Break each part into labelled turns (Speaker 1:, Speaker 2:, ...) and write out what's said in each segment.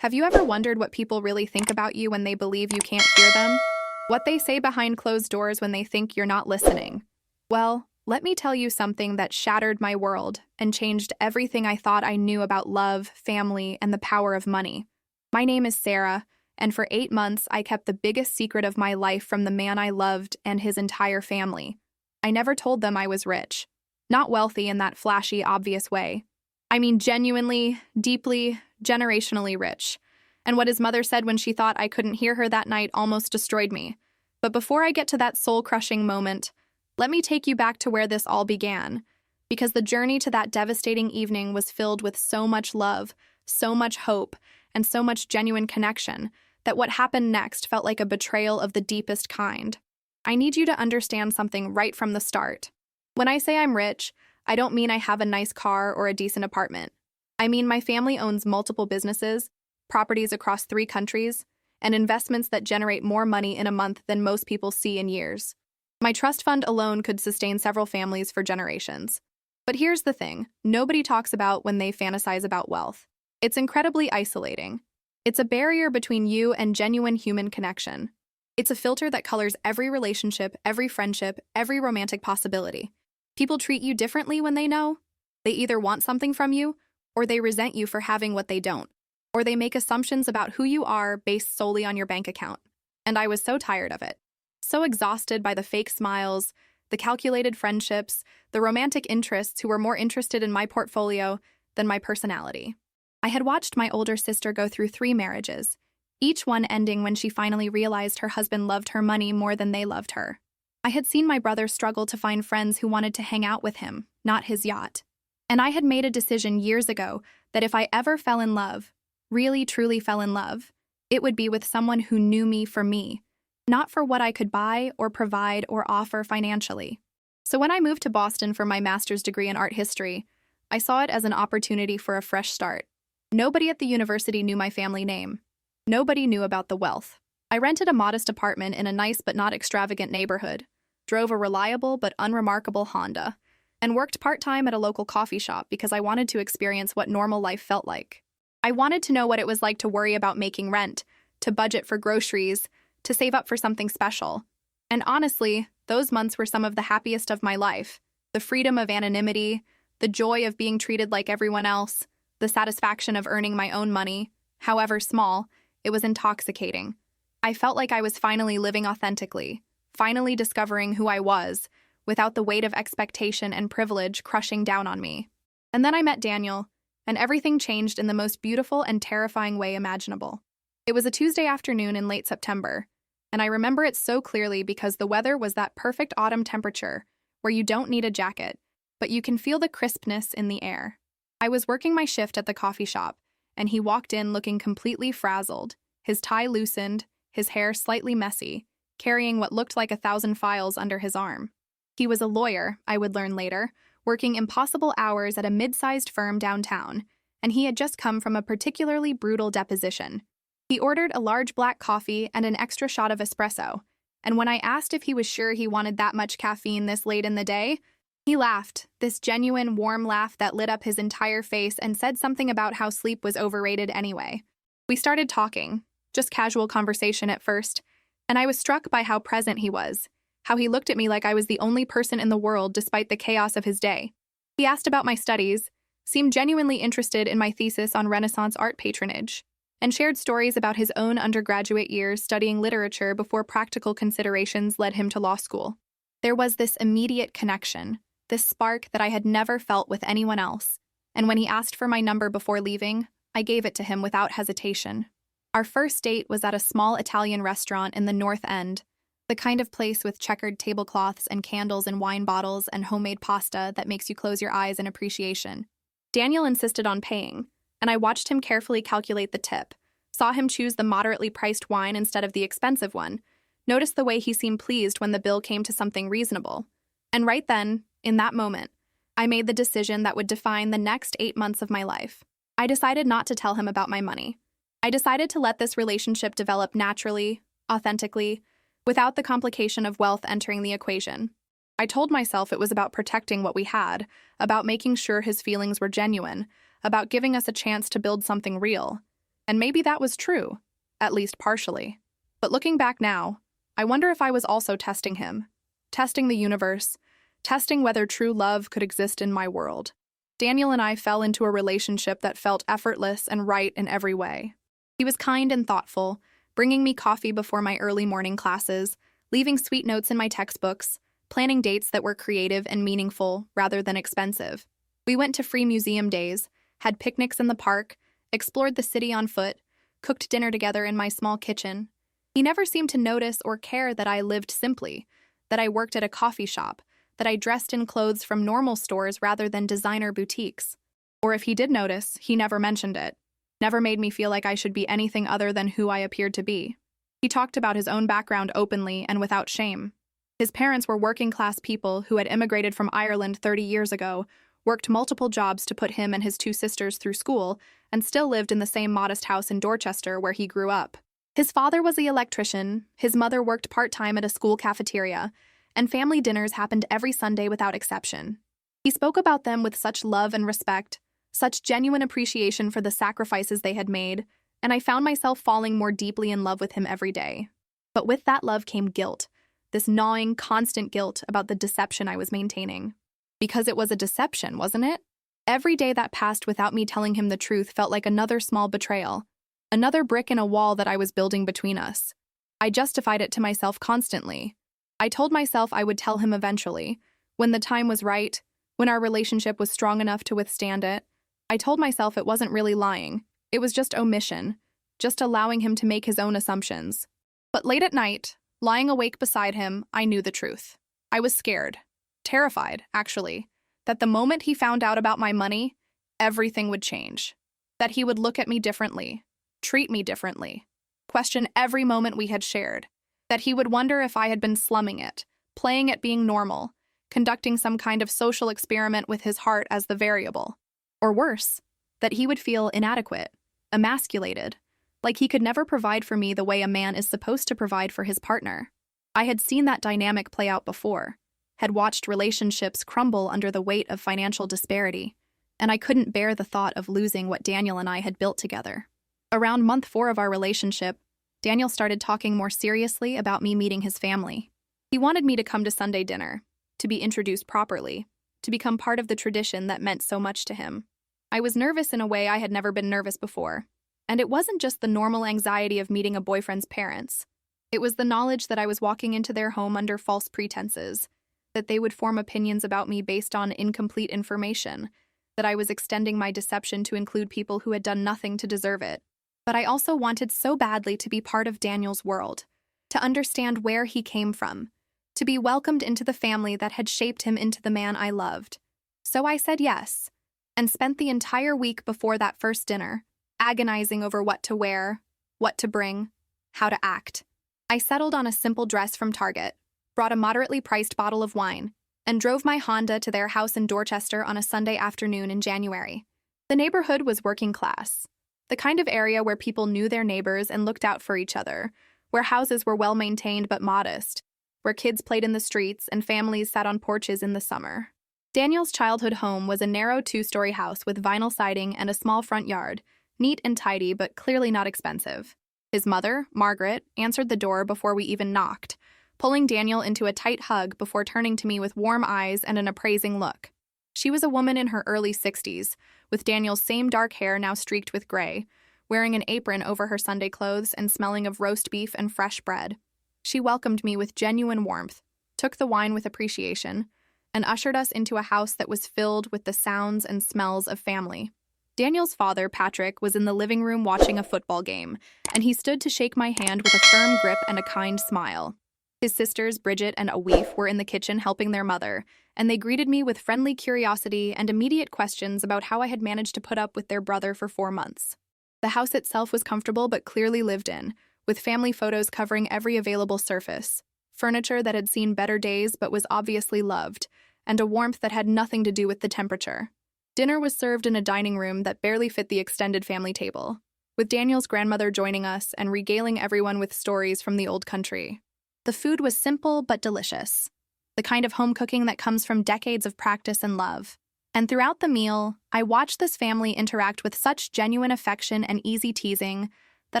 Speaker 1: Have you ever wondered what people really think about you when they believe you can't hear them? What they say behind closed doors when they think you're not listening? Well, let me tell you something that shattered my world and changed everything I thought I knew about love, family, and the power of money. My name is Sarah, and for 8 months I kept the biggest secret of my life from the man I loved and his entire family. I never told them I was rich. Not wealthy in that flashy, obvious way. I mean genuinely, deeply, generationally rich. And what his mother said when she thought I couldn't hear her that night almost destroyed me. But before I get to that soul-crushing moment, let me take you back to where this all began, because the journey to that devastating evening was filled with so much love, so much hope, and so much genuine connection that what happened next felt like a betrayal of the deepest kind. I need you to understand something right from the start. When I say I'm rich, I don't mean I have a nice car or a decent apartment. I mean my family owns multiple businesses, properties across 3 countries, and investments that generate more money in a month than most people see in years. My trust fund alone could sustain several families for generations. But here's the thing, nobody talks about when they fantasize about wealth. It's incredibly isolating. It's a barrier between you and genuine human connection. It's a filter that colors every relationship, every friendship, every romantic possibility. People treat you differently when they know. They either want something from you, or they resent you for having what they don't. Or they make assumptions about who you are based solely on your bank account. And I was so tired of it. So exhausted by the fake smiles, the calculated friendships, the romantic interests who were more interested in my portfolio than my personality. I had watched my older sister go through 3 marriages, each one ending when she finally realized her husband loved her money more than they loved her. I had seen my brother struggle to find friends who wanted to hang out with him, not his yacht. And I had made a decision years ago that if I ever fell in love, really truly fell in love, it would be with someone who knew me for me, not for what I could buy or provide or offer financially. So when I moved to Boston for my master's degree in art history, I saw it as an opportunity for a fresh start. Nobody at the university knew my family name. Nobody knew about the wealth. I rented a modest apartment in a nice but not extravagant neighborhood, drove a reliable but unremarkable Honda, and worked part-time at a local coffee shop because I wanted to experience what normal life felt like. I wanted to know what it was like to worry about making rent, to budget for groceries, to save up for something special. And honestly, those months were some of the happiest of my life. The freedom of anonymity, the joy of being treated like everyone else, the satisfaction of earning my own money, however small, it was intoxicating. I felt like I was finally living authentically, finally discovering who I was, without the weight of expectation and privilege crushing down on me. And then I met Daniel, and everything changed in the most beautiful and terrifying way imaginable. It was a Tuesday afternoon in late September, and I remember it so clearly because the weather was that perfect autumn temperature where you don't need a jacket, but you can feel the crispness in the air. I was working my shift at the coffee shop, and he walked in looking completely frazzled, his tie loosened, his hair slightly messy, carrying what looked like 1,000 files under his arm. He was a lawyer, I would learn later, working impossible hours at a mid-sized firm downtown, and he had just come from a particularly brutal deposition. He ordered a large black coffee and an extra shot of espresso, and when I asked if he was sure he wanted that much caffeine this late in the day, he laughed, this genuine, warm laugh that lit up his entire face and said something about how sleep was overrated anyway. We started talking, just casual conversation at first, and I was struck by how present he was, how he looked at me like I was the only person in the world despite the chaos of his day. He asked about my studies, seemed genuinely interested in my thesis on Renaissance art patronage, and shared stories about his own undergraduate years studying literature before practical considerations led him to law school. There was this immediate connection, this spark that I had never felt with anyone else, and when he asked for my number before leaving, I gave it to him without hesitation. Our first date was at a small Italian restaurant in the North End, the kind of place with checkered tablecloths and candles and wine bottles and homemade pasta that makes you close your eyes in appreciation. Daniel insisted on paying, and I watched him carefully calculate the tip, saw him choose the moderately priced wine instead of the expensive one, noticed the way he seemed pleased when the bill came to something reasonable. And right then, in that moment, I made the decision that would define the next 8 months of my life. I decided not to tell him about my money. I decided to let this relationship develop naturally, authentically, without the complication of wealth entering the equation. I told myself it was about protecting what we had, about making sure his feelings were genuine, about giving us a chance to build something real. And maybe that was true, at least partially. But looking back now, I wonder if I was also testing him, testing the universe, testing whether true love could exist in my world. Daniel and I fell into a relationship that felt effortless and right in every way. He was kind and thoughtful, bringing me coffee before my early morning classes, leaving sweet notes in my textbooks, planning dates that were creative and meaningful rather than expensive. We went to free museum days, had picnics in the park, explored the city on foot, cooked dinner together in my small kitchen. He never seemed to notice or care that I lived simply, that I worked at a coffee shop, that I dressed in clothes from normal stores rather than designer boutiques. Or if he did notice, he never mentioned it, never made me feel like I should be anything other than who I appeared to be. He talked about his own background openly and without shame. His parents were working-class people who had immigrated from Ireland 30 years ago, worked multiple jobs to put him and his two sisters through school, and still lived in the same modest house in Dorchester where he grew up. His father was the electrician, his mother worked part-time at a school cafeteria, and family dinners happened every Sunday without exception. He spoke about them with such love and respect, such genuine appreciation for the sacrifices they had made, and I found myself falling more deeply in love with him every day. But with that love came guilt, this gnawing, constant guilt about the deception I was maintaining. Because it was a deception, wasn't it? Every day that passed without me telling him the truth felt like another small betrayal, another brick in a wall that I was building between us. I justified it to myself constantly. I told myself I would tell him eventually, when the time was right, when our relationship was strong enough to withstand it. I told myself it wasn't really lying. It was just omission, just allowing him to make his own assumptions. But late at night, lying awake beside him, I knew the truth. I was scared, terrified, actually, that the moment he found out about my money, everything would change. That he would look at me differently, treat me differently, question every moment we had shared. That he would wonder if I had been slumming it, playing at being normal, conducting some kind of social experiment with his heart as the variable. Or worse, that he would feel inadequate, emasculated, like he could never provide for me the way a man is supposed to provide for his partner. I had seen that dynamic play out before, had watched relationships crumble under the weight of financial disparity, and I couldn't bear the thought of losing what Daniel and I had built together. Around month 4 of our relationship, Daniel started talking more seriously about me meeting his family. He wanted me to come to Sunday dinner, to be introduced properly, to become part of the tradition that meant so much to him. I was nervous in a way I had never been nervous before, and it wasn't just the normal anxiety of meeting a boyfriend's parents. It was the knowledge that I was walking into their home under false pretenses, that they would form opinions about me based on incomplete information, that I was extending my deception to include people who had done nothing to deserve it. But I also wanted so badly to be part of Daniel's world, to understand where he came from, to be welcomed into the family that had shaped him into the man I loved. So I said yes, and spent the entire week before that first dinner, agonizing over what to wear, what to bring, how to act. I settled on a simple dress from Target, brought a moderately priced bottle of wine, and drove my Honda to their house in Dorchester on a Sunday afternoon in January. The neighborhood was working class, the kind of area where people knew their neighbors and looked out for each other, where houses were well-maintained but modest, where kids played in the streets and families sat on porches in the summer. Daniel's childhood home was a narrow 2-story house with vinyl siding and a small front yard, neat and tidy but clearly not expensive. His mother, Margaret, answered the door before we even knocked, pulling Daniel into a tight hug before turning to me with warm eyes and an appraising look. She was a woman in her early 60s, with Daniel's same dark hair now streaked with gray, wearing an apron over her Sunday clothes and smelling of roast beef and fresh bread. She welcomed me with genuine warmth, took the wine with appreciation, and ushered us into a house that was filled with the sounds and smells of family. Daniel's father, Patrick, was in the living room watching a football game, and he stood to shake my hand with a firm grip and a kind smile. His sisters, Bridget and Awif, were in the kitchen helping their mother, and they greeted me with friendly curiosity and immediate questions about how I had managed to put up with their brother for 4 months. The house itself was comfortable but clearly lived in, with family photos covering every available surface, furniture that had seen better days but was obviously loved, and a warmth that had nothing to do with the temperature. Dinner was served in a dining room that barely fit the extended family table, with Daniel's grandmother joining us and regaling everyone with stories from the old country. The food was simple but delicious, the kind of home cooking that comes from decades of practice and love. And throughout the meal, I watched this family interact with such genuine affection and easy teasing that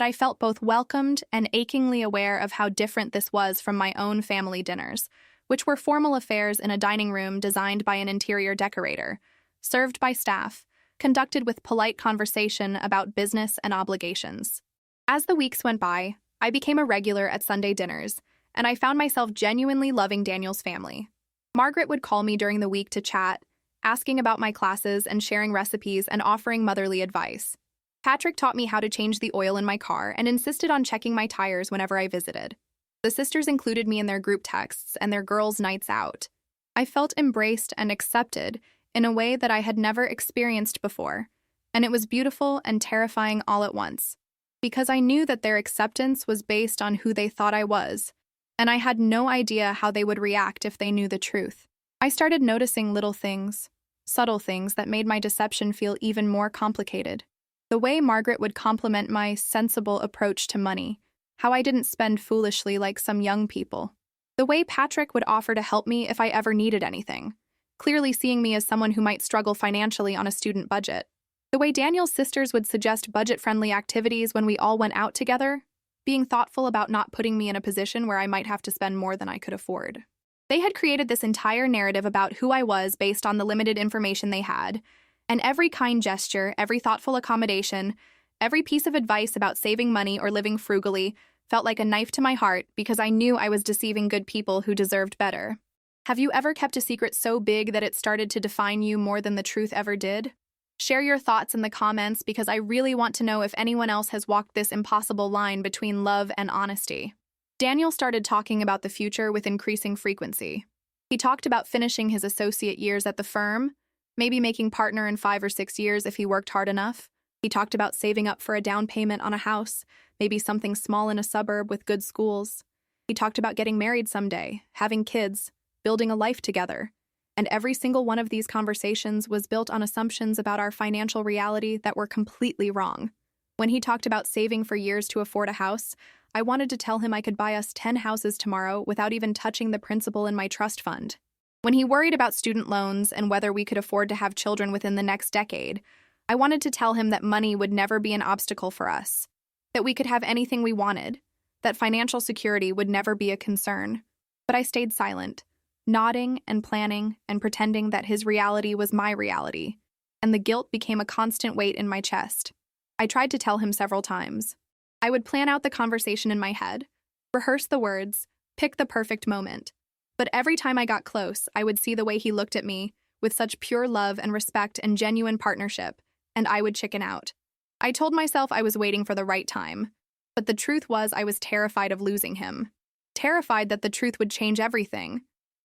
Speaker 1: I felt both welcomed and achingly aware of how different this was from my own family dinners, which were formal affairs in a dining room designed by an interior decorator, served by staff, conducted with polite conversation about business and obligations. As the weeks went by, I became a regular at Sunday dinners, and I found myself genuinely loving Daniel's family. Margaret would call me during the week to chat, asking about my classes and sharing recipes and offering motherly advice. Patrick taught me how to change the oil in my car and insisted on checking my tires whenever I visited. The sisters included me in their group texts and their girls' nights out. I felt embraced and accepted in a way that I had never experienced before, and it was beautiful and terrifying all at once, because I knew that their acceptance was based on who they thought I was, and I had no idea how they would react if they knew the truth. I started noticing little things, subtle things that made my deception feel even more complicated. The way Margaret would compliment my sensible approach to money, how I didn't spend foolishly like some young people. The way Patrick would offer to help me if I ever needed anything, clearly seeing me as someone who might struggle financially on a student budget. The way Daniel's sisters would suggest budget-friendly activities when we all went out together, being thoughtful about not putting me in a position where I might have to spend more than I could afford. They had created this entire narrative about who I was based on the limited information they had, and every kind gesture, every thoughtful accommodation, every piece of advice about saving money or living frugally felt like a knife to my heart because I knew I was deceiving good people who deserved better. Have you ever kept a secret so big that it started to define you more than the truth ever did? Share your thoughts in the comments because I really want to know if anyone else has walked this impossible line between love and honesty. Daniel started talking about the future with increasing frequency. He talked about finishing his associate years at the firm, maybe making partner in 5 or 6 years if he worked hard enough. He talked about saving up for a down payment on a house, maybe something small in a suburb with good schools. He talked about getting married someday, having kids, building a life together. And every single one of these conversations was built on assumptions about our financial reality that were completely wrong. When he talked about saving for years to afford a house, I wanted to tell him I could buy us 10 houses tomorrow without even touching the principal in my trust fund. When he worried about student loans and whether we could afford to have children within the next decade, I wanted to tell him that money would never be an obstacle for us, that we could have anything we wanted, that financial security would never be a concern. But I stayed silent, nodding and planning and pretending that his reality was my reality, and the guilt became a constant weight in my chest. I tried to tell him several times. I would plan out the conversation in my head, rehearse the words, pick the perfect moment. But every time I got close, I would see the way he looked at me with such pure love and respect and genuine partnership, and I would chicken out. I told myself I was waiting for the right time, but the truth was I was terrified of losing him. Terrified that the truth would change everything,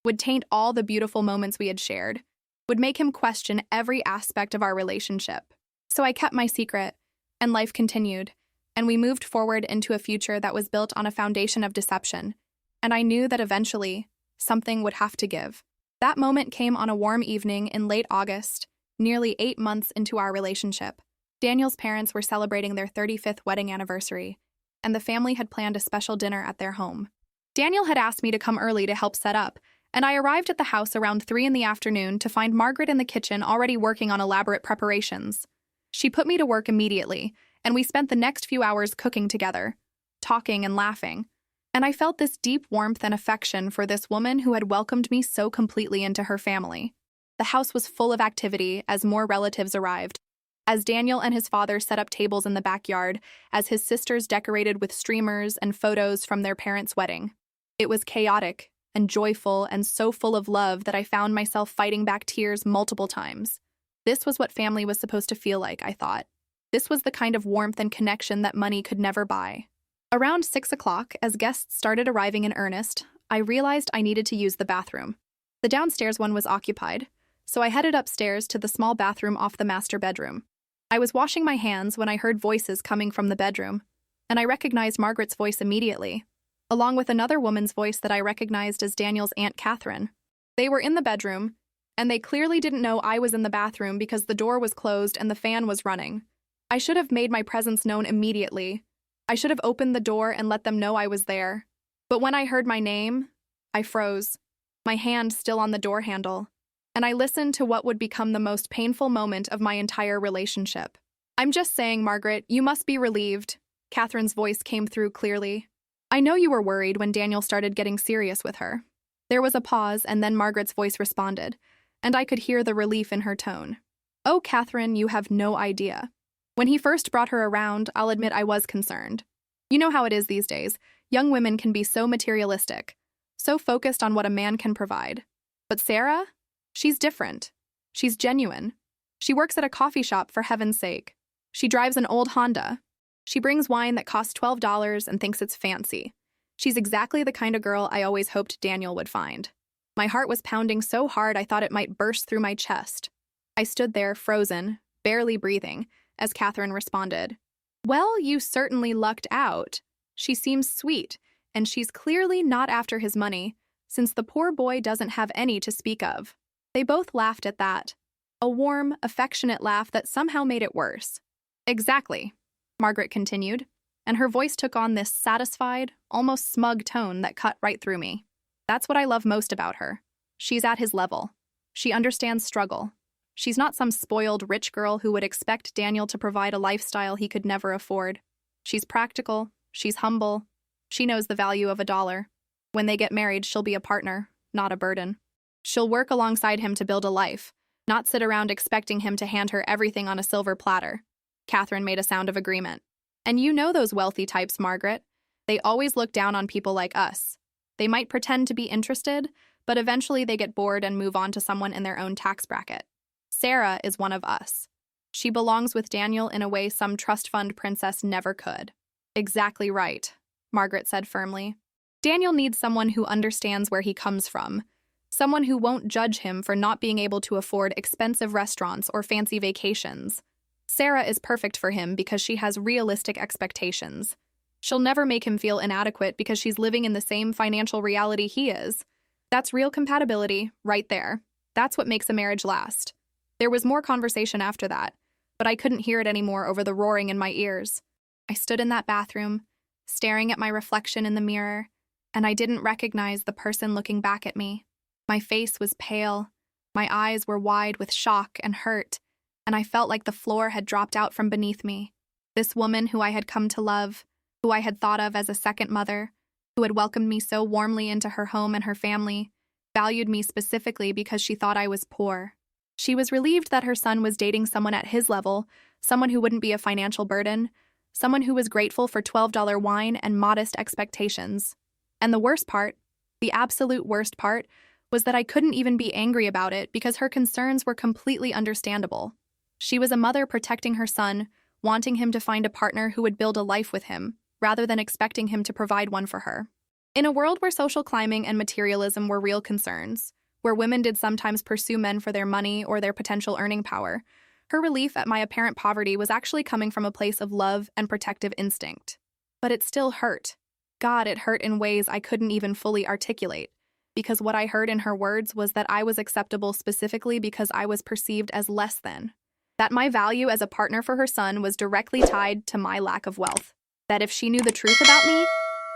Speaker 1: would taint all the beautiful moments we had shared, would make him question every aspect of our relationship. So I kept my secret, and life continued, and we moved forward into a future that was built on a foundation of deception, and I knew that eventually, something would have to give. That moment came on a warm evening in late August, nearly 8 months into our relationship. Daniel's parents were celebrating their 35th wedding anniversary, and the family had planned a special dinner at their home. Daniel had asked me to come early to help set up, and I arrived at the house around 3 in the afternoon to find Margaret in the kitchen already working on elaborate preparations. She put me to work immediately, and we spent the next few hours cooking together, talking and laughing. And I felt this deep warmth and affection for this woman who had welcomed me so completely into her family. The house was full of activity as more relatives arrived, as Daniel and his father set up tables in the backyard, as his sisters decorated with streamers and photos from their parents' wedding. It was chaotic and joyful and so full of love that I found myself fighting back tears multiple times. This was what family was supposed to feel like, I thought. This was the kind of warmth and connection that money could never buy. Around 6 o'clock, as guests started arriving in earnest, I realized I needed to use the bathroom. The downstairs one was occupied, so I headed upstairs to the small bathroom off the master bedroom. I was washing my hands when I heard voices coming from the bedroom, and I recognized Margaret's voice immediately, along with another woman's voice that I recognized as Daniel's Aunt Catherine. They were in the bedroom, and they clearly didn't know I was in the bathroom because the door was closed and the fan was running. I should have made my presence known immediately. I should have opened the door and let them know I was there. But when I heard my name, I froze, my hand still on the door handle. and I listened to what would become the most painful moment of my entire relationship. "I'm just saying, Margaret, you must be relieved." Catherine's voice came through clearly. "I know you were worried when Daniel started getting serious with her." There was a pause, and then Margaret's voice responded, and I could hear the relief in her tone. "Oh, Catherine, you have no idea. When he first brought her around, I'll admit I was concerned. You know how it is these days. Young women can be so materialistic, so focused on what a man can provide. But Sarah? She's different. She's genuine. She works at a coffee shop, for heaven's sake. She drives an old Honda. She brings wine that costs $12 and thinks it's fancy. She's exactly the kind of girl I always hoped Daniel would find." My heart was pounding so hard I thought it might burst through my chest. I stood there, frozen, barely breathing, as Catherine responded. "Well, you certainly lucked out. She seems sweet, and she's clearly not after his money, since the poor boy doesn't have any to speak of." They both laughed at that. A warm, affectionate laugh that somehow made it worse. "Exactly," Margaret continued, and her voice took on this satisfied, almost smug tone that cut right through me. "That's what I love most about her. She's at his level. She understands struggle. She's not some spoiled rich girl who would expect Daniel to provide a lifestyle he could never afford. She's practical. She's humble. She knows the value of a dollar. When they get married, she'll be a partner, not a burden. She'll work alongside him to build a life, not sit around expecting him to hand her everything on a silver platter." Catherine made a sound of agreement. "And you know those wealthy types, Margaret. They always look down on people like us. They might pretend to be interested, but eventually they get bored and move on to someone in their own tax bracket. Sarah is one of us. She belongs with Daniel in a way some trust fund princess never could." "Exactly right," Margaret said firmly. "Daniel needs someone who understands where he comes from, someone who won't judge him for not being able to afford expensive restaurants or fancy vacations. Sarah is perfect for him because she has realistic expectations. She'll never make him feel inadequate because she's living in the same financial reality he is. That's real compatibility, right there. That's what makes a marriage last." There was more conversation after that, but I couldn't hear it anymore over the roaring in my ears. I stood in that bathroom, staring at my reflection in the mirror, and I didn't recognize the person looking back at me. My face was pale, my eyes were wide with shock and hurt, and I felt like the floor had dropped out from beneath me. This woman who I had come to love, who I had thought of as a second mother, who had welcomed me so warmly into her home and her family, valued me specifically because she thought I was poor. She was relieved that her son was dating someone at his level, someone who wouldn't be a financial burden, someone who was grateful for $12 wine and modest expectations. And the worst part, the absolute worst part, was that I couldn't even be angry about it because her concerns were completely understandable. She was a mother protecting her son, wanting him to find a partner who would build a life with him, rather than expecting him to provide one for her. In a world where social climbing and materialism were real concerns, where women did sometimes pursue men for their money or their potential earning power, her relief at my apparent poverty was actually coming from a place of love and protective instinct. But it still hurt. God, it hurt in ways I couldn't even fully articulate, because what I heard in her words was that I was acceptable specifically because I was perceived as less than. That my value as a partner for her son was directly tied to my lack of wealth. That if she knew the truth about me,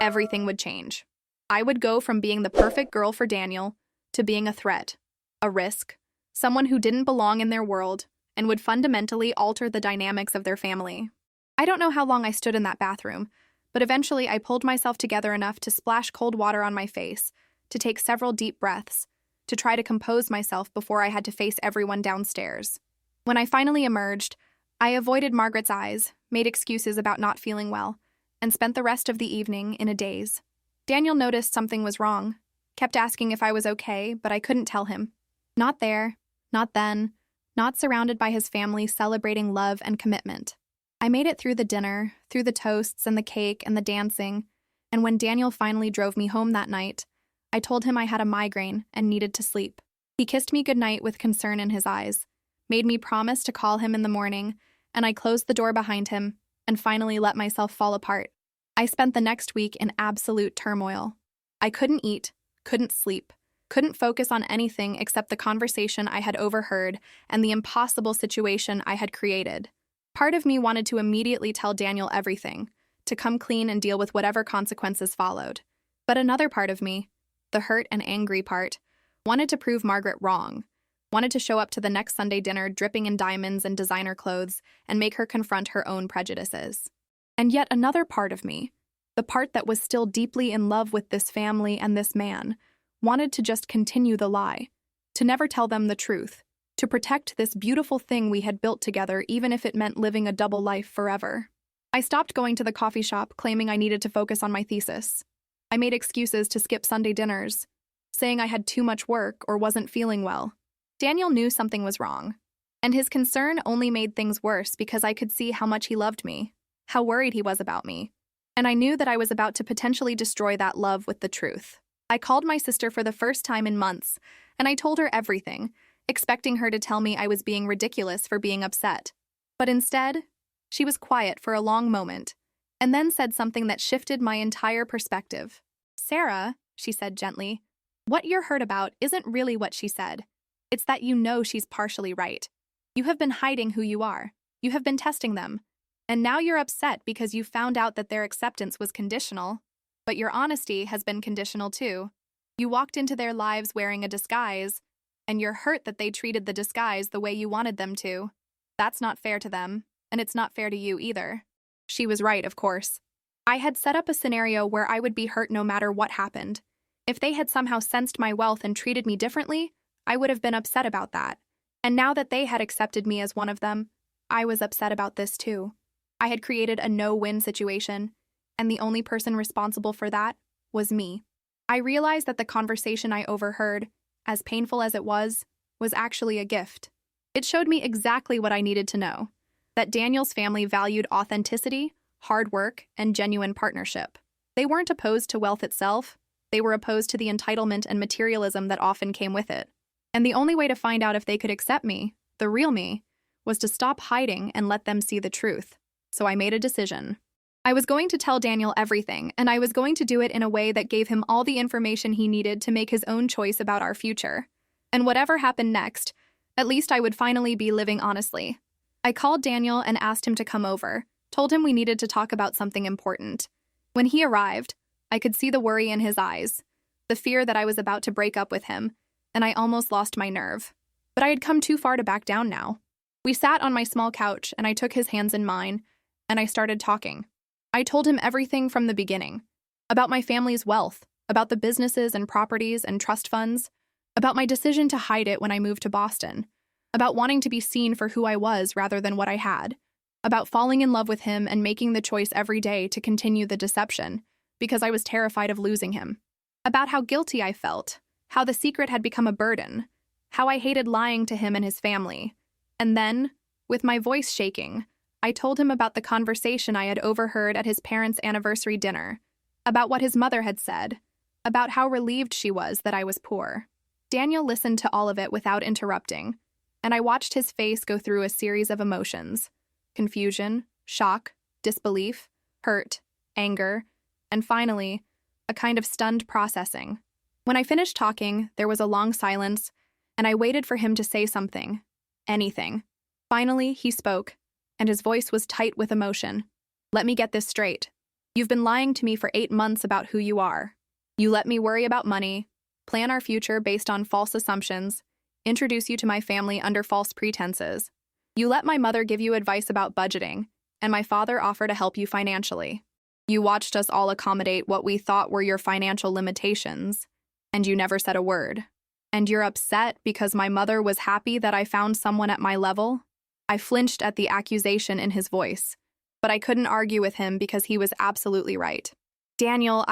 Speaker 1: everything would change. I would go from being the perfect girl for Daniel to being a threat, a risk, someone who didn't belong in their world and would fundamentally alter the dynamics of their family. I don't know how long I stood in that bathroom, but eventually I pulled myself together enough to splash cold water on my face, to take several deep breaths, to try to compose myself before I had to face everyone downstairs. When I finally emerged, I avoided Margaret's eyes, made excuses about not feeling well, and spent the rest of the evening in a daze. Daniel noticed something was wrong, kept asking if I was okay, but I couldn't tell him. Not there, not then, not surrounded by his family celebrating love and commitment. I made it through the dinner, through the toasts and the cake and the dancing, and when Daniel finally drove me home that night, I told him I had a migraine and needed to sleep. He kissed me goodnight with concern in his eyes, made me promise to call him in the morning, and I closed the door behind him and finally let myself fall apart. I spent the next week in absolute turmoil. I couldn't eat, couldn't sleep, couldn't focus on anything except the conversation I had overheard and the impossible situation I had created. Part of me wanted to immediately tell Daniel everything, to come clean and deal with whatever consequences followed. But another part of me, the hurt and angry part, wanted to prove Margaret wrong, wanted to show up to the next Sunday dinner dripping in diamonds and designer clothes and make her confront her own prejudices. And yet another part of me, the part that was still deeply in love with this family and this man, wanted to just continue the lie, to never tell them the truth, to protect this beautiful thing we had built together even if it meant living a double life forever. I stopped going to the coffee shop, claiming I needed to focus on my thesis. I made excuses to skip Sunday dinners, saying I had too much work or wasn't feeling well. Daniel knew something was wrong, and his concern only made things worse because I could see how much he loved me, how worried he was about me, and I knew that I was about to potentially destroy that love with the truth. I called my sister for the first time in months, and I told her everything, expecting her to tell me I was being ridiculous for being upset. But instead, she was quiet for a long moment, and then said something that shifted my entire perspective. "Sarah," she said gently, "what you're hurt about isn't really what she said. It's that you know she's partially right. You have been hiding who you are. You have been testing them. And now you're upset because you found out that their acceptance was conditional. But your honesty has been conditional too. You walked into their lives wearing a disguise, and you're hurt that they treated the disguise the way you wanted them to. That's not fair to them, and it's not fair to you either." She was right, of course. I had set up a scenario where I would be hurt no matter what happened. If they had somehow sensed my wealth and treated me differently, I would have been upset about that. And now that they had accepted me as one of them, I was upset about this too. I had created a no-win situation, and the only person responsible for that was me. I realized that the conversation I overheard, as painful as it was actually a gift. It showed me exactly what I needed to know, that Daniel's family valued authenticity, hard work, and genuine partnership. They weren't opposed to wealth itself, they were opposed to the entitlement and materialism that often came with it. And the only way to find out if they could accept me, the real me, was to stop hiding and let them see the truth. So I made a decision. I was going to tell Daniel everything, and I was going to do it in a way that gave him all the information he needed to make his own choice about our future. And whatever happened next, at least I would finally be living honestly. I called Daniel and asked him to come over, told him we needed to talk about something important. When he arrived, I could see the worry in his eyes, the fear that I was about to break up with him, and I almost lost my nerve. But I had come too far to back down now. We sat on my small couch, and I took his hands in mine, and I started talking. I told him everything from the beginning, about my family's wealth, about the businesses and properties and trust funds, about my decision to hide it when I moved to Boston, about wanting to be seen for who I was rather than what I had, about falling in love with him and making the choice every day to continue the deception because I was terrified of losing him, about how guilty I felt, how the secret had become a burden, how I hated lying to him and his family. And then, with my voice shaking, I told him about the conversation I had overheard at his parents' anniversary dinner, about what his mother had said, about how relieved she was that I was poor. Daniel listened to all of it without interrupting, and I watched his face go through a series of emotions: confusion, shock, disbelief, hurt, anger, and finally, a kind of stunned processing. When I finished talking, there was a long silence, and I waited for him to say something. Anything. Finally, he spoke, and his voice was tight with emotion. "Let me get this straight. You've been lying to me for 8 months about who you are. You let me worry about money, plan our future based on false assumptions, introduce you to my family under false pretenses. You let my mother give you advice about budgeting, and my father offer to help you financially. You watched us all accommodate what we thought were your financial limitations, and you never said a word. And you're upset because my mother was happy that I found someone at my level?" I flinched at the accusation in his voice, but I couldn't argue with him because he was absolutely right. "Daniel,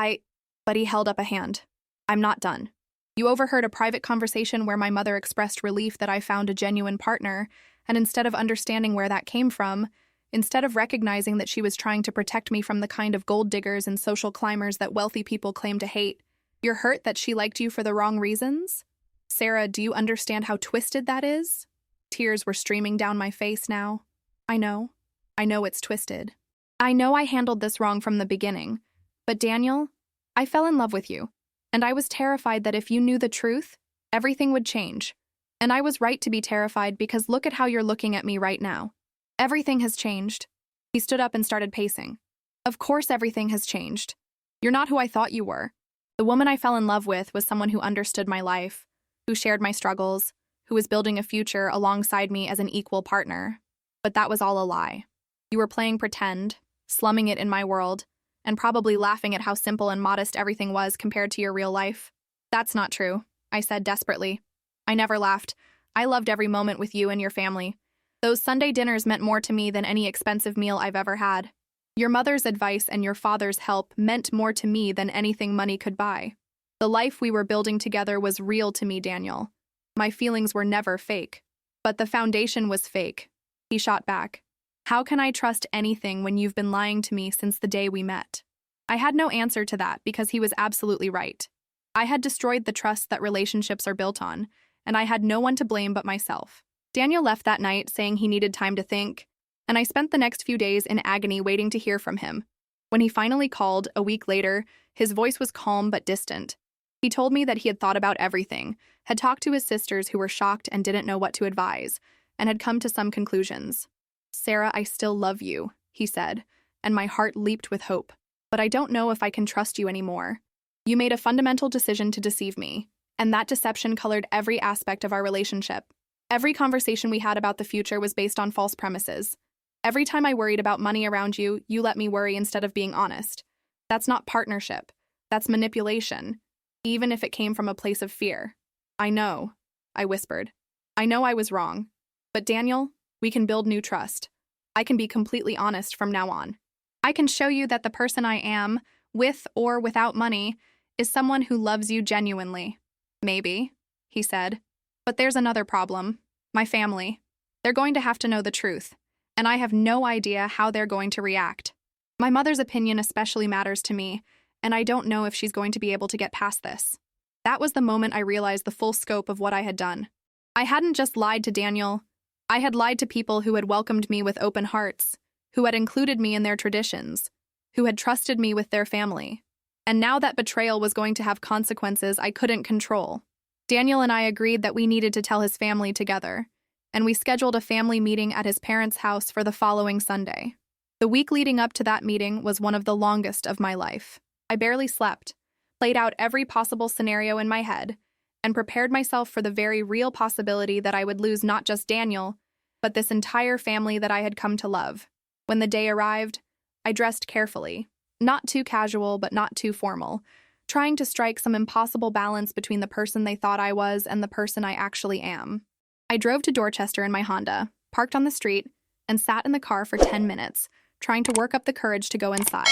Speaker 1: But he held up a hand. "I'm not done. You overheard a private conversation where my mother expressed relief that I found a genuine partner, and instead of understanding where that came from, instead of recognizing that she was trying to protect me from the kind of gold diggers and social climbers that wealthy people claim to hate, you're hurt that she liked you for the wrong reasons? Sarah, do you understand how twisted that is?" Tears were streaming down my face now. I know it's twisted. I know I handled this wrong from the beginning. But Daniel, I fell in love with you, and I was terrified that if you knew the truth, everything would change. And I was right to be terrified because look at how you're looking at me right now. Everything has changed. He stood up and started pacing. Of course everything has changed. You're not who I thought you were. The woman I fell in love with was someone who understood my life, who shared my struggles, who was building a future alongside me as an equal partner. But that was all a lie. You were playing pretend, slumming it in my world, and probably laughing at how simple and modest everything was compared to your real life. That's not true, I said desperately. I never laughed. I loved every moment with you and your family. Those Sunday dinners meant more to me than any expensive meal I've ever had. Your mother's advice and your father's help meant more to me than anything money could buy. The life we were building together was real to me, Daniel. My feelings were never fake. But the foundation was fake. He shot back. How can I trust anything when you've been lying to me since the day we met? I had no answer to that because he was absolutely right. I had destroyed the trust that relationships are built on, and I had no one to blame but myself. Daniel left that night saying he needed time to think, and I spent the next few days in agony waiting to hear from him. When he finally called, a week later, his voice was calm but distant. He told me that he had thought about everything, had talked to his sisters who were shocked and didn't know what to advise, and had come to some conclusions. "Sarah, I still love you," he said, and my heart leaped with hope. "But I don't know if I can trust you anymore. You made a fundamental decision to deceive me, and that deception colored every aspect of our relationship. Every conversation we had about the future was based on false premises. Every time I worried about money around you, you let me worry instead of being honest. That's not partnership. That's manipulation, even if it came from a place of fear." "I know," I whispered. "I know I was wrong. But Daniel, we can build new trust. I can be completely honest from now on. I can show you that the person I am, with or without money, is someone who loves you genuinely." "Maybe," he said. "But there's another problem. My family. They're going to have to know the truth, and I have no idea how they're going to react. My mother's opinion especially matters to me, and I don't know if she's going to be able to get past this." That was the moment I realized the full scope of what I had done. I hadn't just lied to Daniel. I had lied to people who had welcomed me with open hearts, who had included me in their traditions, who had trusted me with their family. And now that betrayal was going to have consequences I couldn't control. Daniel and I agreed that we needed to tell his family together, and we scheduled a family meeting at his parents' house for the following Sunday. The week leading up to that meeting was one of the longest of my life. I barely slept, played out every possible scenario in my head, and prepared myself for the very real possibility that I would lose not just Daniel, but this entire family that I had come to love. When the day arrived, I dressed carefully, not too casual but not too formal, trying to strike some impossible balance between the person they thought I was and the person I actually am. I drove to Dorchester in my Honda, parked on the street, and sat in the car for 10 minutes, trying to work up the courage to go inside.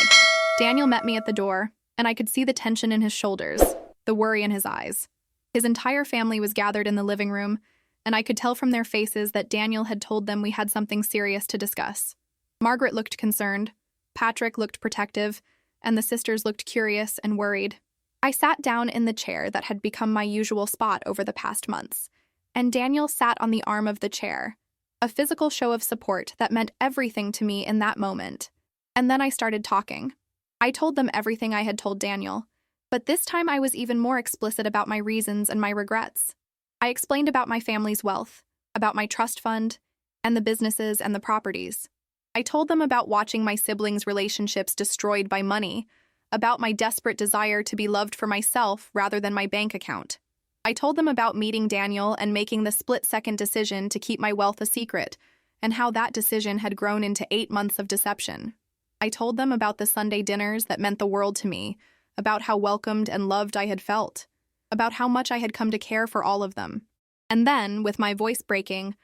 Speaker 1: Daniel met me at the door, and I could see the tension in his shoulders, the worry in his eyes. His entire family was gathered in the living room, and I could tell from their faces that Daniel had told them we had something serious to discuss. Margaret looked concerned, Patrick looked protective, and the sisters looked curious and worried. I sat down in the chair that had become my usual spot over the past months, and Daniel sat on the arm of the chair, a physical show of support that meant everything to me in that moment. And then I started talking. I told them everything I had told Daniel, but this time I was even more explicit about my reasons and my regrets. I explained about my family's wealth, about my trust fund, and the businesses and the properties. I told them about watching my siblings' relationships destroyed by money, about my desperate desire to be loved for myself rather than my bank account. I told them about meeting Daniel and making the split-second decision to keep my wealth a secret, and how that decision had grown into 8 months of deception. I told them about the Sunday dinners that meant the world to me, about how welcomed and loved I had felt, about how much I had come to care for all of them. And then, with my voice breaking,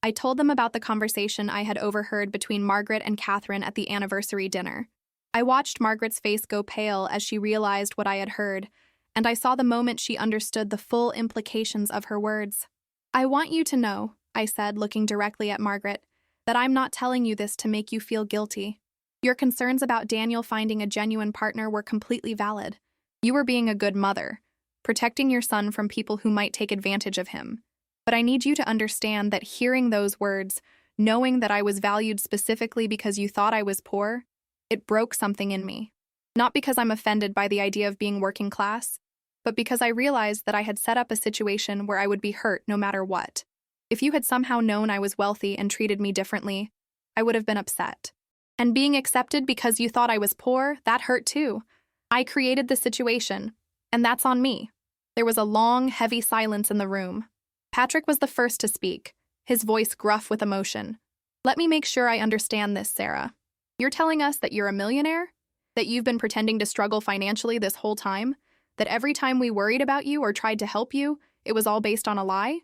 Speaker 1: I told them about the conversation I had overheard between Margaret and Catherine at the anniversary dinner. I watched Margaret's face go pale as she realized what I had heard, and I saw the moment she understood the full implications of her words. "I want you to know," I said, looking directly at Margaret, "that I'm not telling you this to make you feel guilty. Your concerns about Daniel finding a genuine partner were completely valid. You were being a good mother, protecting your son from people who might take advantage of him. But I need you to understand that hearing those words, knowing that I was valued specifically because you thought I was poor, it broke something in me. Not because I'm offended by the idea of being working class, but because I realized that I had set up a situation where I would be hurt no matter what. If you had somehow known I was wealthy and treated me differently, I would have been upset. And being accepted because you thought I was poor, that hurt too. I created the situation, and that's on me." There was a long, heavy silence in the room. Patrick was the first to speak, his voice gruff with emotion. Let me make sure I understand this, Sarah. You're telling us that you're a millionaire? That you've been pretending to struggle financially this whole time? That every time we worried about you or tried to help you, it was all based on a lie?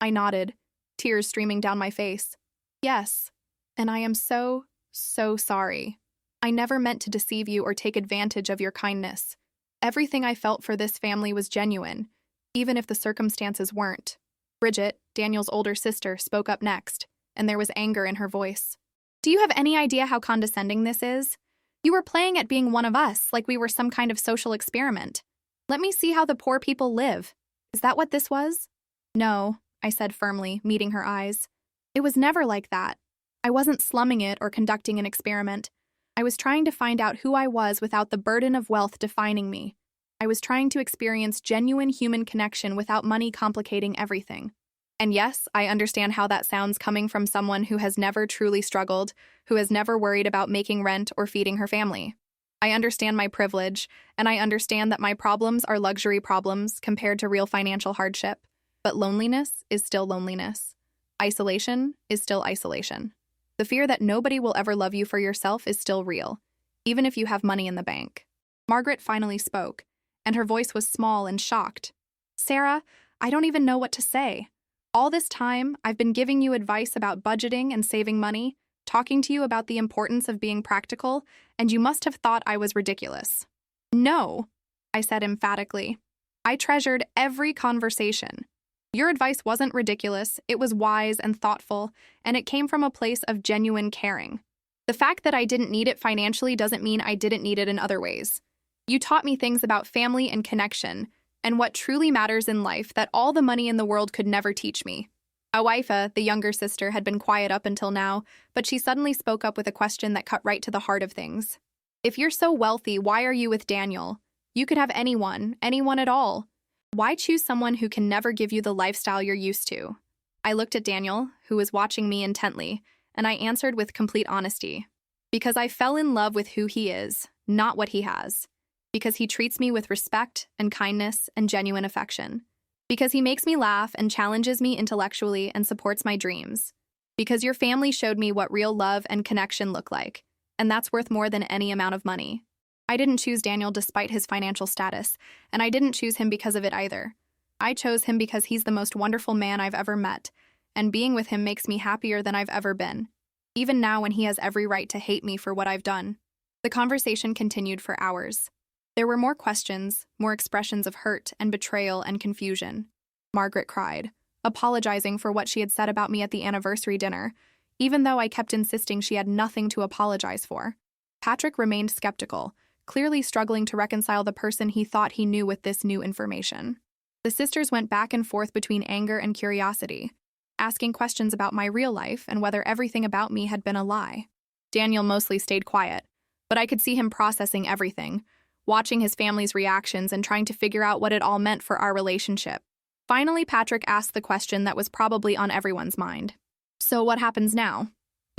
Speaker 1: I nodded, tears streaming down my face. Yes, and I am so sorry. I never meant to deceive you or take advantage of your kindness. Everything I felt for this family was genuine, even if the circumstances weren't. Bridget, Daniel's older sister, spoke up next, and there was anger in her voice. Do you have any idea how condescending this is? You were playing at being one of us, like we were some kind of social experiment. Let me see how the poor people live. Is that what this was? No, I said firmly, meeting her eyes. It was never like that. I wasn't slumming it or conducting an experiment. I was trying to find out who I was without the burden of wealth defining me. I was trying to experience genuine human connection without money complicating everything. And yes, I understand how that sounds coming from someone who has never truly struggled, who has never worried about making rent or feeding her family. I understand my privilege, and I understand that my problems are luxury problems compared to real financial hardship. But loneliness is still loneliness. Isolation is still isolation. The fear that nobody will ever love you for yourself is still real, even if you have money in the bank. Margaret finally spoke, and her voice was small and shocked. Sarah, I don't even know what to say. All this time, I've been giving you advice about budgeting and saving money, talking to you about the importance of being practical, and you must have thought I was ridiculous. No, I said emphatically. I treasured every conversation. Your advice wasn't ridiculous, it was wise and thoughtful, and it came from a place of genuine caring. The fact that I didn't need it financially doesn't mean I didn't need it in other ways. You taught me things about family and connection, and what truly matters in life that all the money in the world could never teach me. Awaifa, the younger sister, had been quiet up until now, but she suddenly spoke up with a question that cut right to the heart of things. If you're so wealthy, why are you with Daniel? You could have anyone at all. Why choose someone who can never give you the lifestyle you're used to? I looked at Daniel, who was watching me intently, and I answered with complete honesty. Because I fell in love with who he is, not what he has. Because he treats me with respect and kindness and genuine affection. Because he makes me laugh and challenges me intellectually and supports my dreams. Because your family showed me what real love and connection look like, and that's worth more than any amount of money. I didn't choose Daniel despite his financial status, and I didn't choose him because of it either. I chose him because he's the most wonderful man I've ever met, and being with him makes me happier than I've ever been, even now when he has every right to hate me for what I've done. The conversation continued for hours. There were more questions, more expressions of hurt and betrayal and confusion. Margaret cried, apologizing for what she had said about me at the anniversary dinner, even though I kept insisting she had nothing to apologize for. Patrick remained skeptical, clearly struggling to reconcile the person he thought he knew with this new information. The sisters went back and forth between anger and curiosity, asking questions about my real life and whether everything about me had been a lie. Daniel mostly stayed quiet, but I could see him processing everything, watching his family's reactions and trying to figure out what it all meant for our relationship. Finally, Patrick asked the question that was probably on everyone's mind. So what happens now?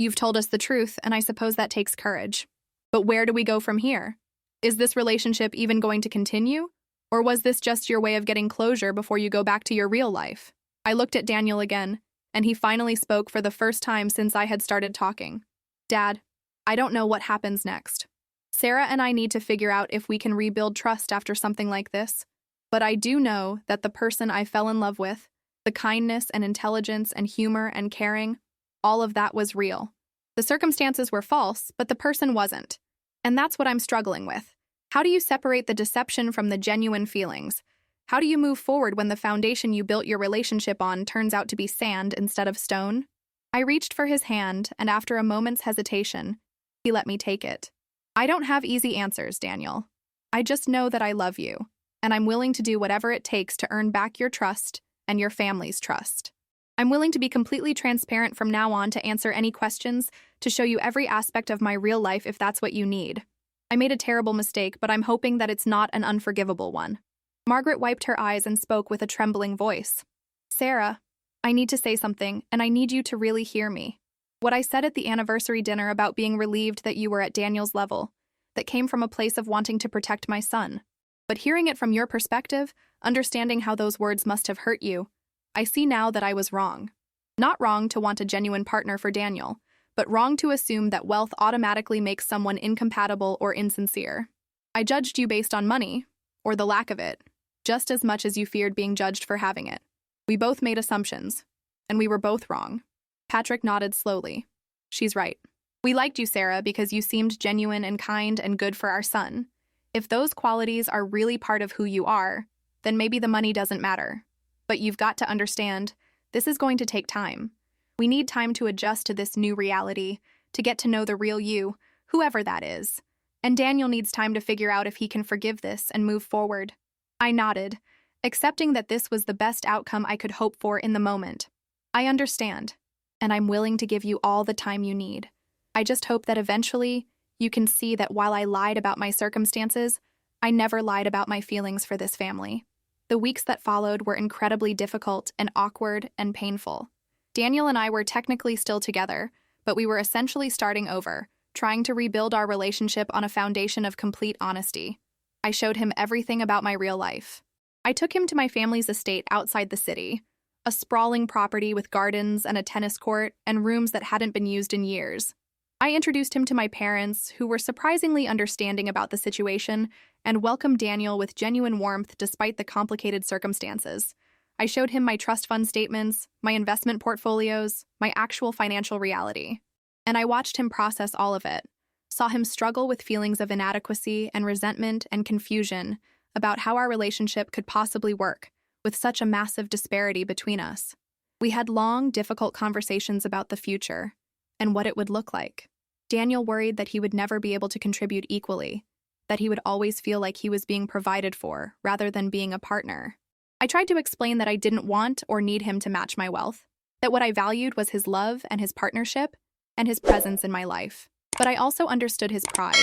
Speaker 1: You've told us the truth, and I suppose that takes courage. But where do we go from here? Is this relationship even going to continue? Or was this just your way of getting closure before you go back to your real life? I looked at Daniel again, and he finally spoke for the first time since I had started talking. Dad, I don't know what happens next. Sarah and I need to figure out if we can rebuild trust after something like this. But I do know that the person I fell in love with, the kindness and intelligence and humor and caring, all of that was real. The circumstances were false, but the person wasn't. And that's what I'm struggling with. How do you separate the deception from the genuine feelings? How do you move forward when the foundation you built your relationship on turns out to be sand instead of stone? I reached for his hand, and after a moment's hesitation, he let me take it. I don't have easy answers, Daniel. I just know that I love you, and I'm willing to do whatever it takes to earn back your trust and your family's trust. I'm willing to be completely transparent from now on to answer any questions, to show you every aspect of my real life if that's what you need. I made a terrible mistake, but I'm hoping that it's not an unforgivable one. Margaret wiped her eyes and spoke with a trembling voice. Sarah, I need to say something, and I need you to really hear me. What I said at the anniversary dinner about being relieved that you were at Daniel's level, that came from a place of wanting to protect my son. But hearing it from your perspective, understanding how those words must have hurt you, I see now that I was wrong. Not wrong to want a genuine partner for Daniel, but wrong to assume that wealth automatically makes someone incompatible or insincere. I judged you based on money, or the lack of it, just as much as you feared being judged for having it. We both made assumptions, and we were both wrong. Patrick nodded slowly. She's right. We liked you, Sarah, because you seemed genuine and kind and good for our son. If those qualities are really part of who you are, then maybe the money doesn't matter. But you've got to understand, this is going to take time. We need time to adjust to this new reality, to get to know the real you, whoever that is. And Daniel needs time to figure out if he can forgive this and move forward. I nodded, accepting that this was the best outcome I could hope for in the moment. I understand, and I'm willing to give you all the time you need. I just hope that eventually you can see that while I lied about my circumstances, I never lied about my feelings for this family. The weeks that followed were incredibly difficult and awkward and painful. Daniel and I were technically still together, but we were essentially starting over, trying to rebuild our relationship on a foundation of complete honesty. I showed him everything about my real life. I took him to my family's estate outside the city, a sprawling property with gardens and a tennis court and rooms that hadn't been used in years. I introduced him to my parents, who were surprisingly understanding about the situation and welcomed Daniel with genuine warmth despite the complicated circumstances. I showed him my trust fund statements, my investment portfolios, my actual financial reality. And I watched him process all of it, saw him struggle with feelings of inadequacy and resentment and confusion about how our relationship could possibly work with such a massive disparity between us. We had long, difficult conversations about the future and what it would look like. Daniel worried that he would never be able to contribute equally, that he would always feel like he was being provided for rather than being a partner. I tried to explain that I didn't want or need him to match my wealth, that what I valued was his love and his partnership and his presence in my life. But I also understood his pride,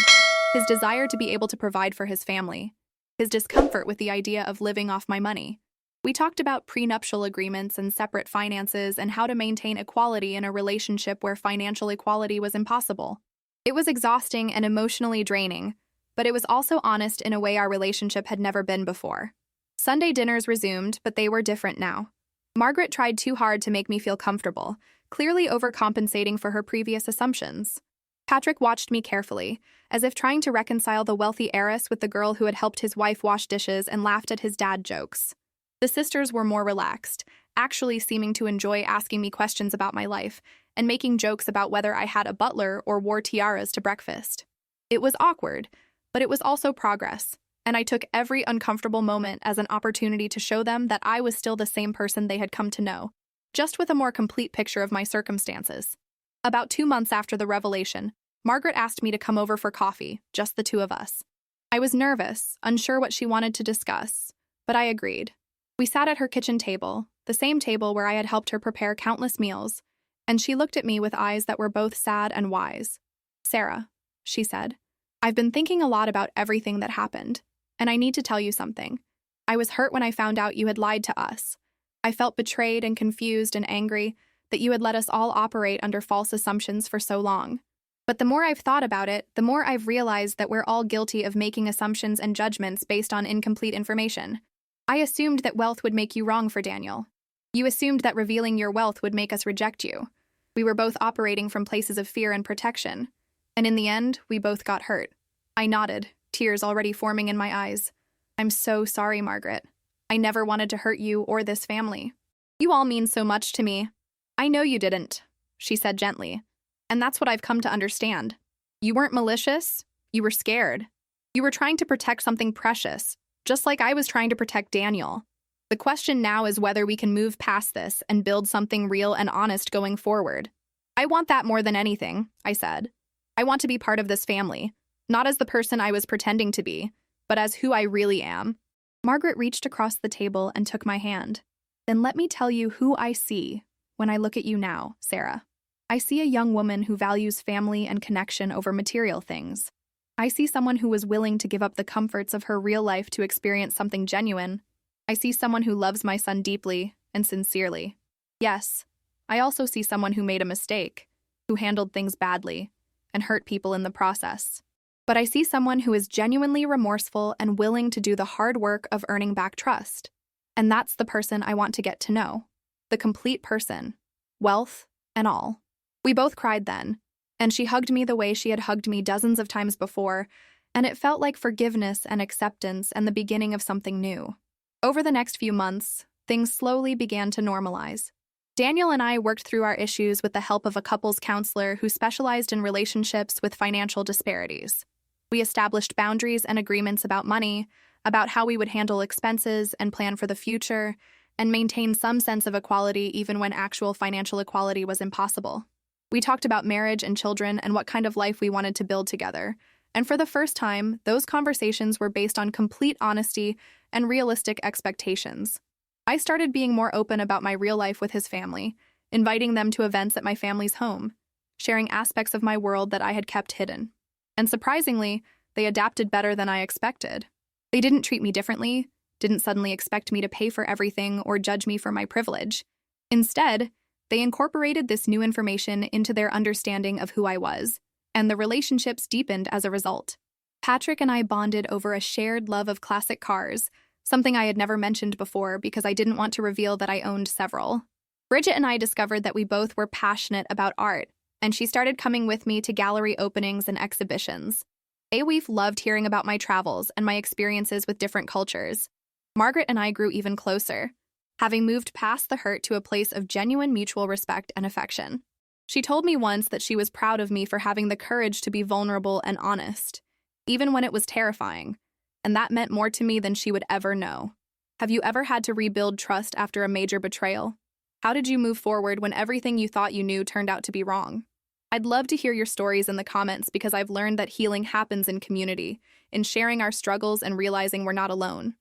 Speaker 1: his desire to be able to provide for his family, his discomfort with the idea of living off my money. We talked about prenuptial agreements and separate finances and how to maintain equality in a relationship where financial equality was impossible. It was exhausting and emotionally draining, but it was also honest in a way our relationship had never been before. Sunday dinners resumed, but they were different now. Margaret tried too hard to make me feel comfortable, clearly overcompensating for her previous assumptions. Patrick watched me carefully, as if trying to reconcile the wealthy heiress with the girl who had helped his wife wash dishes and laughed at his dad jokes. The sisters were more relaxed, actually seeming to enjoy asking me questions about my life and making jokes about whether I had a butler or wore tiaras to breakfast. It was awkward, but it was also progress, and I took every uncomfortable moment as an opportunity to show them that I was still the same person they had come to know, just with a more complete picture of my circumstances. About 2 months after the revelation, Margaret asked me to come over for coffee, just the two of us. I was nervous, unsure what she wanted to discuss, but I agreed. We sat at her kitchen table, the same table where I had helped her prepare countless meals, and she looked at me with eyes that were both sad and wise. "Sarah," she said, "I've been thinking a lot about everything that happened, and I need to tell you something. I was hurt when I found out you had lied to us. I felt betrayed and confused and angry that you had let us all operate under false assumptions for so long. But the more I've thought about it, the more I've realized that we're all guilty of making assumptions and judgments based on incomplete information. I assumed that wealth would make you wrong for Daniel. You assumed that revealing your wealth would make us reject you. We were both operating from places of fear and protection. And in the end, we both got hurt." I nodded, tears already forming in my eyes. "I'm so sorry, Margaret. I never wanted to hurt you or this family. You all mean so much to me." "I know you didn't," she said gently. "And that's what I've come to understand. You weren't malicious. You were scared. You were trying to protect something precious, just like I was trying to protect Daniel. The question now is whether we can move past this and build something real and honest going forward." "I want that more than anything," I said. "I want to be part of this family, not as the person I was pretending to be, but as who I really am." Margaret reached across the table and took my hand. "Then let me tell you who I see when I look at you now, Sarah. I see a young woman who values family and connection over material things. I see someone who was willing to give up the comforts of her real life to experience something genuine. I see someone who loves my son deeply and sincerely. Yes, I also see someone who made a mistake, who handled things badly, and hurt people in the process. But I see someone who is genuinely remorseful and willing to do the hard work of earning back trust. And that's the person I want to get to know. the complete person, wealth and all. We both cried then, and she hugged me the way she had hugged me dozens of times before, and it felt like forgiveness and acceptance and the beginning of something new. Over the next few months, things slowly began to normalize. Daniel and I worked through our issues with the help of a couples counselor who specialized in relationships with financial disparities. We established boundaries and agreements about money, about how we would handle expenses and plan for the future, and maintain some sense of equality even when actual financial equality was impossible. We talked about marriage and children and what kind of life we wanted to build together. And for the first time, those conversations were based on complete honesty and realistic expectations. I started being more open about my real life with his family, inviting them to events at my family's home, sharing aspects of my world that I had kept hidden. And surprisingly, they adapted better than I expected. They didn't treat me differently, didn't suddenly expect me to pay for everything or judge me for my privilege. Instead, they incorporated this new information into their understanding of who I was, and the relationships deepened as a result. Patrick and I bonded over a shared love of classic cars, something I had never mentioned before because I didn't want to reveal that I owned several. Bridget and I discovered that we both were passionate about art, and she started coming with me to gallery openings and exhibitions. We've loved hearing about my travels and my experiences with different cultures. Margaret and I grew even closer, having moved past the hurt to a place of genuine mutual respect and affection. She told me once that she was proud of me for having the courage to be vulnerable and honest, even when it was terrifying, and that meant more to me than she would ever know. Have you ever had to rebuild trust after a major betrayal? How did you move forward when everything you thought you knew turned out to be wrong? I'd love to hear your stories in the comments because I've learned that healing happens in community, in sharing our struggles and realizing we're not alone.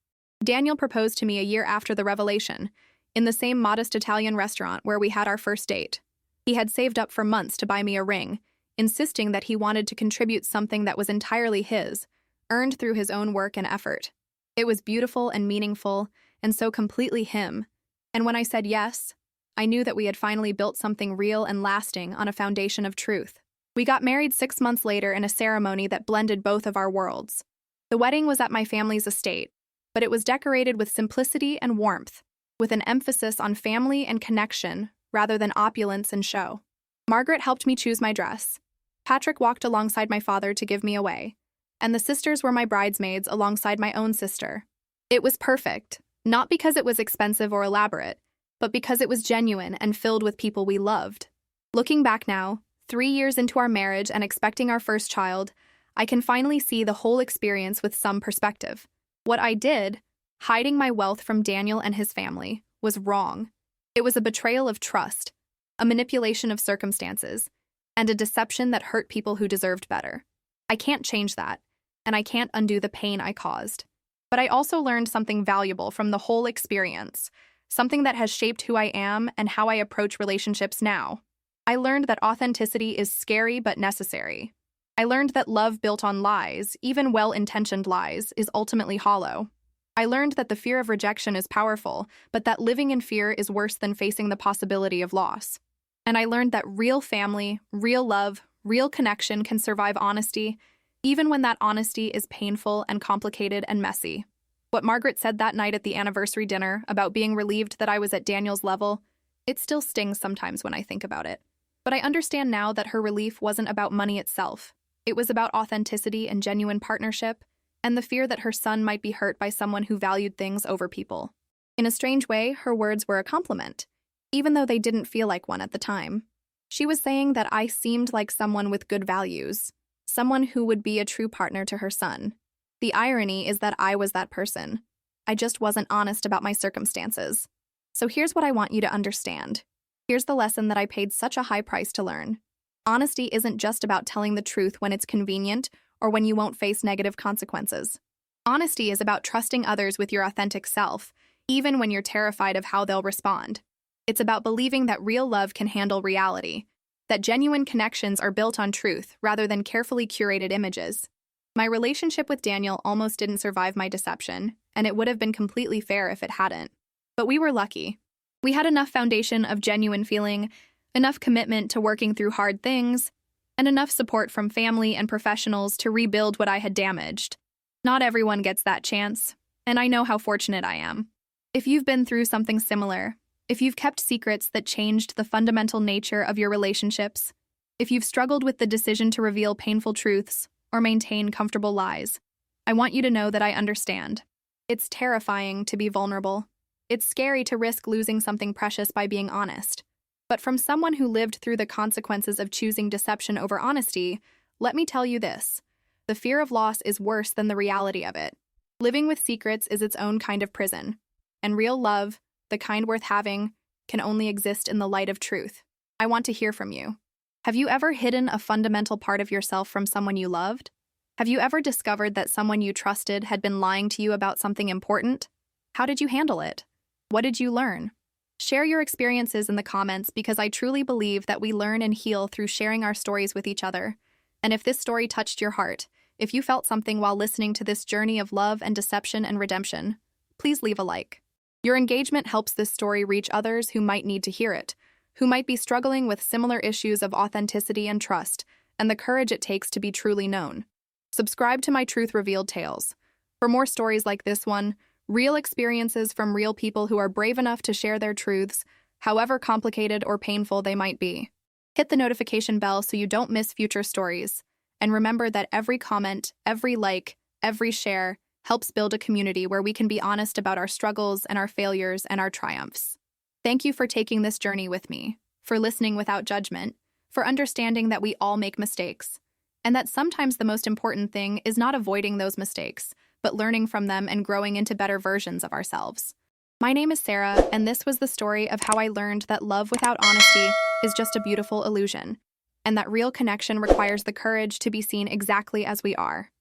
Speaker 1: Daniel proposed to me a year after the revelation, in the same modest Italian restaurant where we had our first date. He had saved up for months to buy me a ring, insisting that he wanted to contribute something that was entirely his, earned through his own work and effort. It was beautiful and meaningful, and so completely him. And when I said yes, I knew that we had finally built something real and lasting on a foundation of truth. We got married 6 months later in a ceremony that blended both of our worlds. The wedding was at my family's estate, but it was decorated with simplicity and warmth, with an emphasis on family and connection rather than opulence and show. Margaret helped me choose my dress. Patrick walked alongside my father to give me away, and the sisters were my bridesmaids alongside my own sister. It was perfect, not because it was expensive or elaborate, but because it was genuine and filled with people we loved. Looking back now, 3 years into our marriage and expecting our first child, I can finally see the whole experience with some perspective. What I did, hiding my wealth from Daniel and his family, was wrong. It was a betrayal of trust, a manipulation of circumstances, and a deception that hurt people who deserved better. I can't change that, and I can't undo the pain I caused. But I also learned something valuable from the whole experience, something that has shaped who I am and how I approach relationships now. I learned that authenticity is scary but necessary. I learned that love built on lies, even well-intentioned lies, is ultimately hollow. I learned that the fear of rejection is powerful, but that living in fear is worse than facing the possibility of loss. And I learned that real family, real love, real connection can survive honesty, even when that honesty is painful and complicated and messy. What Margaret said that night at the anniversary dinner about being relieved that I was at Daniel's level, it still stings sometimes when I think about it. But I understand now that her relief wasn't about money itself. It was about authenticity and genuine partnership, and the fear that her son might be hurt by someone who valued things over people. In a strange way, her words were a compliment, even though they didn't feel like one at the time. She was saying that I seemed like someone with good values, someone who would be a true partner to her son. The irony is that I was that person. I just wasn't honest about my circumstances. So here's what I want you to understand. Here's the lesson that I paid such a high price to learn. Honesty isn't just about telling the truth when it's convenient or when you won't face negative consequences. Honesty is about trusting others with your authentic self, even when you're terrified of how they'll respond. It's about believing that real love can handle reality, that genuine connections are built on truth rather than carefully curated images. My relationship with Daniel almost didn't survive my deception, and it would have been completely fair if it hadn't. But we were lucky. We had enough foundation of genuine feeling, enough commitment to working through hard things, and enough support from family and professionals to rebuild what I had damaged. Not everyone gets that chance, and I know how fortunate I am. If you've been through something similar, If you've kept secrets that changed the fundamental nature of your relationships, if you've struggled with the decision to reveal painful truths or maintain comfortable lies, I want you to know that I understand. It's terrifying to be vulnerable. It's scary to risk losing something precious by being honest. But from someone who lived through the consequences of choosing deception over honesty, let me tell you this. The fear of loss is worse than the reality of it. Living with secrets is its own kind of prison. And real love, the kind worth having, can only exist in the light of truth. I want to hear from you. Have you ever hidden a fundamental part of yourself from someone you loved? Have you ever discovered that someone you trusted had been lying to you about something important? How did you handle it? What did you learn? Share your experiences in the comments because I truly believe that we learn and heal through sharing our stories with each other. And if this story touched your heart, if you felt something while listening to this journey of love and deception and redemption, please leave a like. Your engagement helps this story reach others who might need to hear it, who might be struggling with similar issues of authenticity and trust, and the courage it takes to be truly known. Subscribe to my Truth Revealed Tales. For more stories like this one, real experiences from real people who are brave enough to share their truths, however complicated or painful they might be. Hit the notification bell so you don't miss future stories. And remember that every comment, every like, every share helps build a community where we can be honest about our struggles and our failures and our triumphs. Thank you for taking this journey with me, for listening without judgment, for understanding that we all make mistakes, and that sometimes the most important thing is not avoiding those mistakes, but learning from them and growing into better versions of ourselves. My name is Sarah, and this was the story of how I learned that love without honesty is just a beautiful illusion, and that real connection requires the courage to be seen exactly as we are.